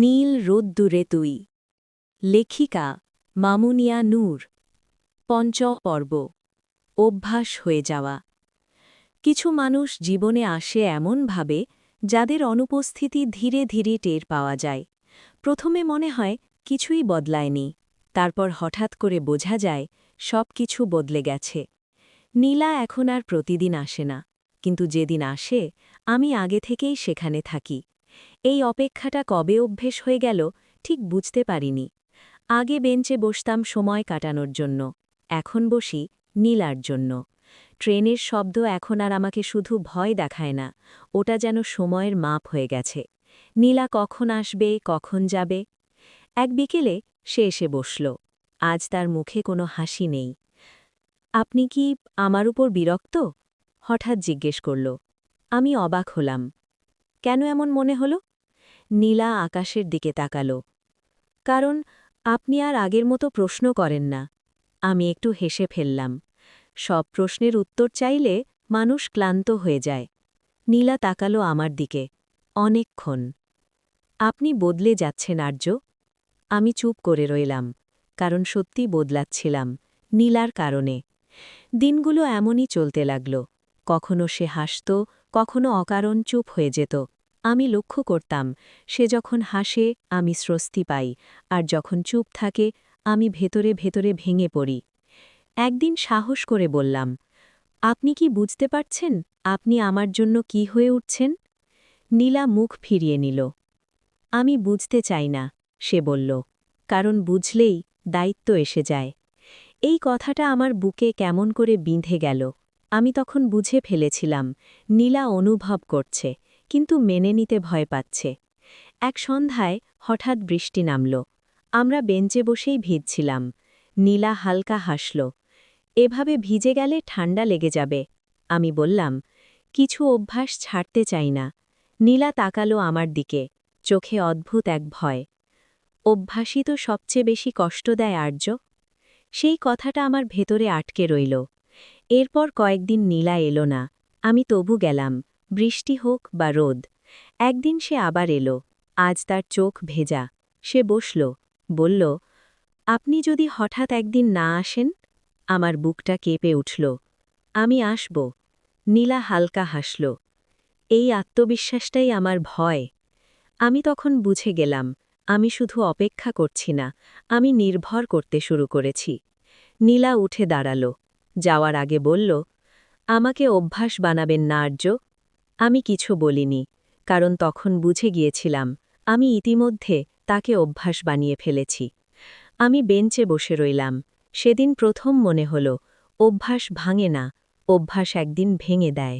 নীল রোদ্দুরে তুই। লেখিকা মামুনিয়া নূর। পর্ব। অভ্যাস হয়ে যাওয়া। কিছু মানুষ জীবনে আসে এমনভাবে যাদের অনুপস্থিতি ধীরে ধীরে টের পাওয়া যায়। প্রথমে মনে হয় কিছুই বদলায়নি, তারপর হঠাৎ করে বোঝা যায় সব কিছু বদলে গেছে। নীলা এখন আর প্রতিদিন আসে না, কিন্তু যেদিন আসে আমি আগে থেকেই সেখানে থাকি। এই অপেক্ষাটা কবে অভ্যেস হয়ে গেল ঠিক বুঝতে পারিনি। আগে বেঞ্চে বসতাম সময় কাটানোর জন্য, এখন বসি নীলার জন্য। ট্রেনের শব্দ এখন আর আমাকে শুধু ভয় দেখায় না, ওটা যেন সময়ের মাপ হয়ে গেছে। নীলা কখন আসবে, কখন যাবে। এক বিকেলে সে এসে বসল। আজ তার মুখে কোনো হাসি নেই। আপনি কি আমার উপর বিরক্ত? হঠাৎ জিজ্ঞেস করল। আমি অবাক হলাম। কেন এমন মনে হলো? নীলা আকাশের দিকে তাকাল। কারণ আপনি আর আগের মতো প্রশ্ন করেন না। আমি একটু হেসে ফেললাম। সব প্রশ্নের উত্তর চাইলে মানুষ ক্লান্ত হয়ে যায়। নীলা তাকালো আমার দিকে অনেকক্ষণ। আপনি বদলে যাচ্ছেন আর্য। আমি চুপ করে রইলাম, কারণ সত্যি বদলাচ্ছিলাম, নীলার কারণে। দিনগুলো এমনই চলতে লাগল। কখনো সে হাসত, কখনো অকারণ চুপ হয়ে যেত। আমি লক্ষ্য করতাম, সে যখন হাসে আমি স্বস্তি পাই, আর যখন চুপ থাকে আমি ভেতরে ভেতরে ভেঙে পড়ি। একদিন সাহস করে বললাম, আপনি কি বুঝতে পারছেন আপনি আমার জন্য কি হয়ে উঠছেন? নীলা মুখ ফিরিয়ে নিল। আমি বুঝতে চাই না, সে বলল, কারণ বুঝলেই দায়িত্ব এসে যায়। এই কথাটা আমার বুকে কেমন করে বিঁধে গেল। আমি তখন বুঝে ফেলেছিলাম নীলা অনুভব করছে, কিন্তু মেনে নিতে ভয় পাচ্ছে। এক সন্ধ্যায় হঠাৎ বৃষ্টি নামল। আমরা বেঞ্চে বসেই ভিজছিলাম। নীলা হালকা হাসল। এভাবে ভিজে গেলে ঠান্ডা লেগে যাবে। আমি বললাম, কিছু অভ্যাস ছাড়তে চাই না। নীলা তাকালো আমার দিকে, চোখে অদ্ভুত এক ভয়। অভ্যাসই তো সবচেয়ে বেশি কষ্ট দেয় আর্য। সেই কথাটা আমার ভেতরে আটকে রইল। এরপর কয়েকদিন নীলা এলো না। আমি তবু গেলাম, বৃষ্টি হোক বা রোদ। একদিন সে আবার এলো। আজ তার চোখ ভেজা। সে বসল, বলল, আপনি যদি হঠাৎ একদিন না আসেন? আমার বুকটা কেঁপে উঠল। আমি আসব। নীলা হালকা হাসল। এই আত্মবিশ্বাসটাই আমার ভয়। আমি তখন বুঝে গেলাম, আমি শুধু অপেক্ষা করছি না, আমি নির্ভর করতে শুরু করেছি। নীলা উঠে দাঁড়াল। যাওয়ার আগে বলল, আমাকে অভ্যাস বানাবেন না আর্য। আমি কিছু বলিনি, কারণ তখন বুঝে গিয়েছিলাম আমি ইতিমধ্যে তাকে অভ্যাস বানিয়ে ফেলেছি। আমি বেঞ্চে বসে রইলাম। সেদিন প্রথম মনে হল, অভ্যাস ভাঙে না, অভ্যাস একদিন ভেঙে দেয়।